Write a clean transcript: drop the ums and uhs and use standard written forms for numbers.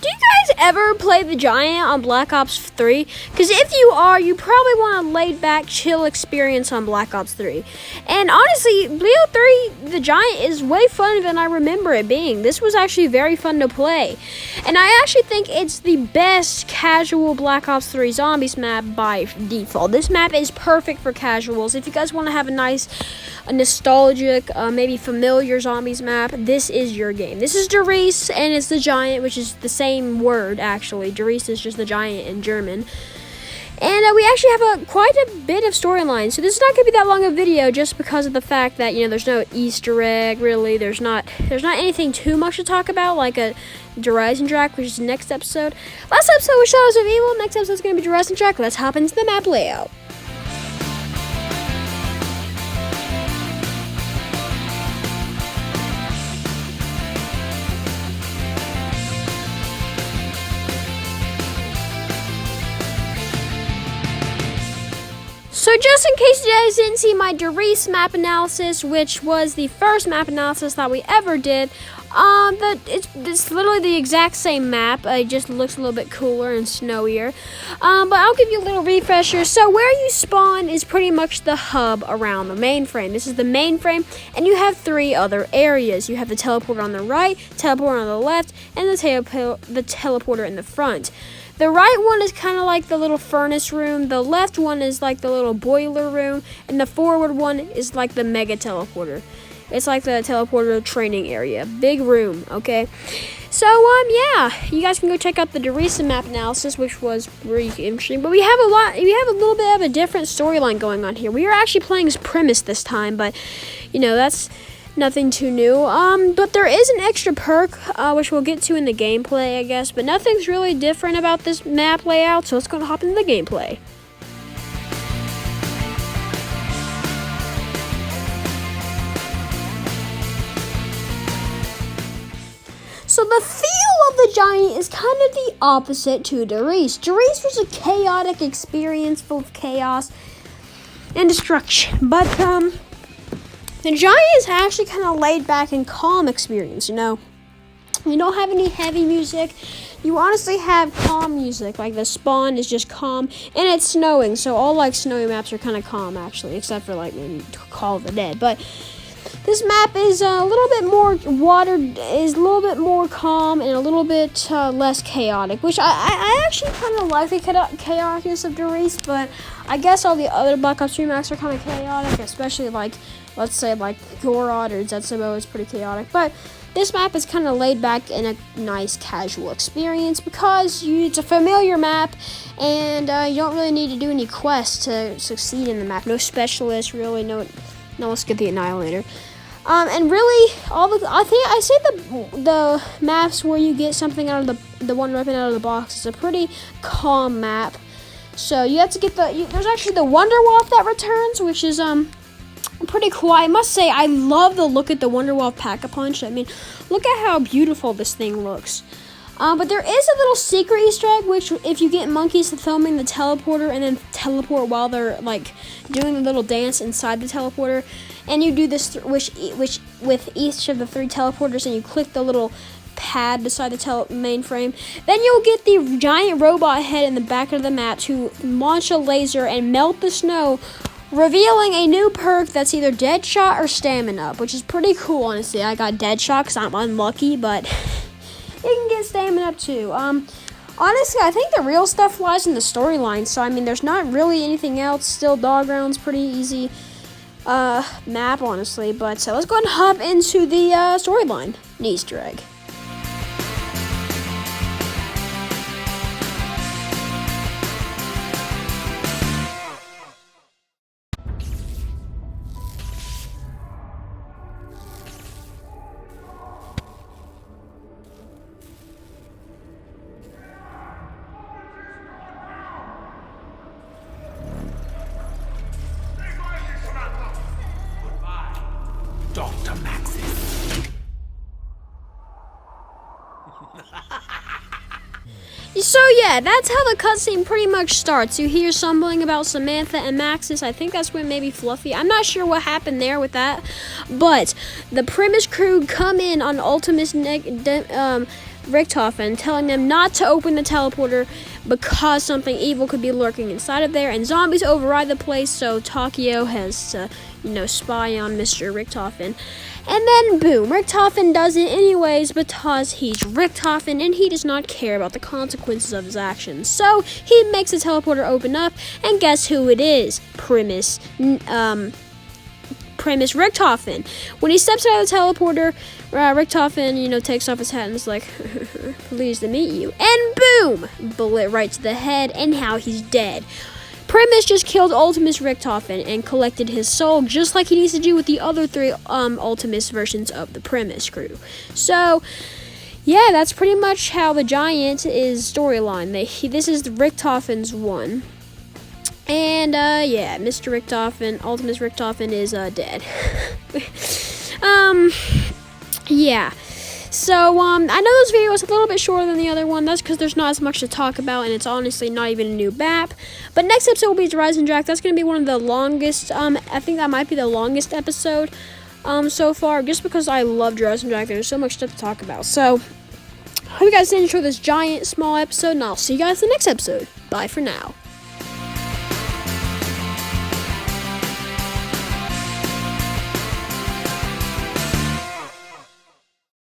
do you guys ever play the Giant on Black Ops 3? Because if you are, you probably want a laid-back, chill experience on Black Ops 3. And honestly, BO3, the Giant, is way funner than I remember it being. This was actually very fun to play. And I actually think it's the best casual Black Ops 3 Zombies map by default. This map is perfect for casuals. If you guys want to have a nostalgic, maybe familiar Zombies map, this is your game. This is Der Riese, and it's the Giant, which is the same word, actually. Der Riese is just the Giant in German. And we actually have quite a bit of storyline, so this is not going to be that long a video just because of the fact that, there's no Easter egg, really. There's not anything too much to talk about, like a Horizon track, which is the next episode. Last episode was Shadows of Evil. Next episode is going to be Horizon track. Let's hop into the map layout. So just in case you guys didn't see my Der Riese map analysis, which was the first map analysis that we ever did, it's literally the exact same map. It just looks a little bit cooler and snowier. But I'll give you a little refresher. So where you spawn is pretty much the hub around the mainframe. This is the mainframe, and you have 3 other areas. You have the teleporter on the right, teleporter on the left, and the teleporter in the front. The right one is kind of like the little furnace room, the left one is like the little boiler room, and the forward one is like the mega teleporter. It's like the teleporter training area. Big room, okay? So, yeah, you guys can go check out the Der Riese map analysis, which was really interesting. But we have a little bit of a different storyline going on here. We are actually playing as Primus this time, but, that's nothing too new. But there is an extra perk, which we'll get to in the gameplay, I guess. But nothing's really different about this map layout, so let's go hop into the gameplay. So the feel of the Giant is kind of the opposite to Der Riese. Der Riese was a chaotic experience full of chaos and destruction. But, the Giant is actually kind of laid back and calm experience, You don't have any heavy music. You honestly have calm music. Like the spawn is just calm, and it's snowing. So all snowy maps are kind of calm actually, except for maybe Call of the Dead. But this map is a little bit more calm and a little bit less chaotic, which I actually kind of like the chaoticness of Der Riese, but I guess all the other Black Ops 3 maps are kind of chaotic, especially let's say Gorod or Zetsubo is pretty chaotic. But this map is kind of laid back and a nice casual experience because it's a familiar map, and you don't really need to do any quests to succeed in the map. No specialists, really. No, let's get the Annihilator. And really, I say the maps where you get something out of the one weapon out of the box is a pretty calm map. So you have to get there's actually the Wunderwaffe that returns, which is pretty cool. I must say, I love the look at the Wunderwaffe Pack-a-Punch. I mean, look at how beautiful this thing looks. But there is a little secret Easter egg, which if you get monkeys to throw them in the teleporter and then teleport while they're doing the little dance inside the teleporter, and you do this which with each of the 3 teleporters, and you click the little pad beside the mainframe, then you'll get the giant robot head in the back of the map to launch a laser and melt the snow, revealing a new perk that's either Deadshot or Stamina Up, which is pretty cool, honestly. I got Deadshot because I'm unlucky, but you can get Stamina Up too. Honestly, I think the real stuff lies in the storyline, so I mean, there's not really anything else. Still, Dog Ground's pretty easy map, honestly, but so let's go ahead and hop into the storyline, an Easter egg. Dr. Maxis. So yeah, that's how the cutscene pretty much starts. You hear something about Samantha and Maxis. I think that's when maybe Fluffy. I'm not sure what happened there with that, but the Primus crew come in on Ultimus Richtofen, telling them not to open the teleporter because something evil could be lurking inside of there, and zombies override the place, so Takeo has to, spy on Mr. Richtofen. And then, boom, Richtofen does it anyways because he's Richtofen and he does not care about the consequences of his actions. So, he makes the teleporter open up, and guess who it is? Primus Richtofen. When he steps out of the teleporter, Richtofen, takes off his hat and is like, pleased to meet you. And boom! Bullet right to the head, and now he's dead. Primus just killed Ultimus Richtofen and collected his soul, just like he needs to do with the other 3 Ultimus versions of the Primus crew. So, yeah, that's pretty much how the Giant is storyline. This is the Richtofen's one. And, yeah, Mr. Richtofen, Ultimus Richtofen is, dead. Yeah. So, I know this video is a little bit shorter than the other one. That's because there's not as much to talk about, and it's honestly not even a new map. But next episode will be Horizon Jack. That's going to be one of the longest, I think that might be the longest episode, so far, just because I love Horizon Jack. There's so much stuff to talk about. So, hope you guys enjoyed this giant, small episode, and I'll see you guys in the next episode. Bye for now.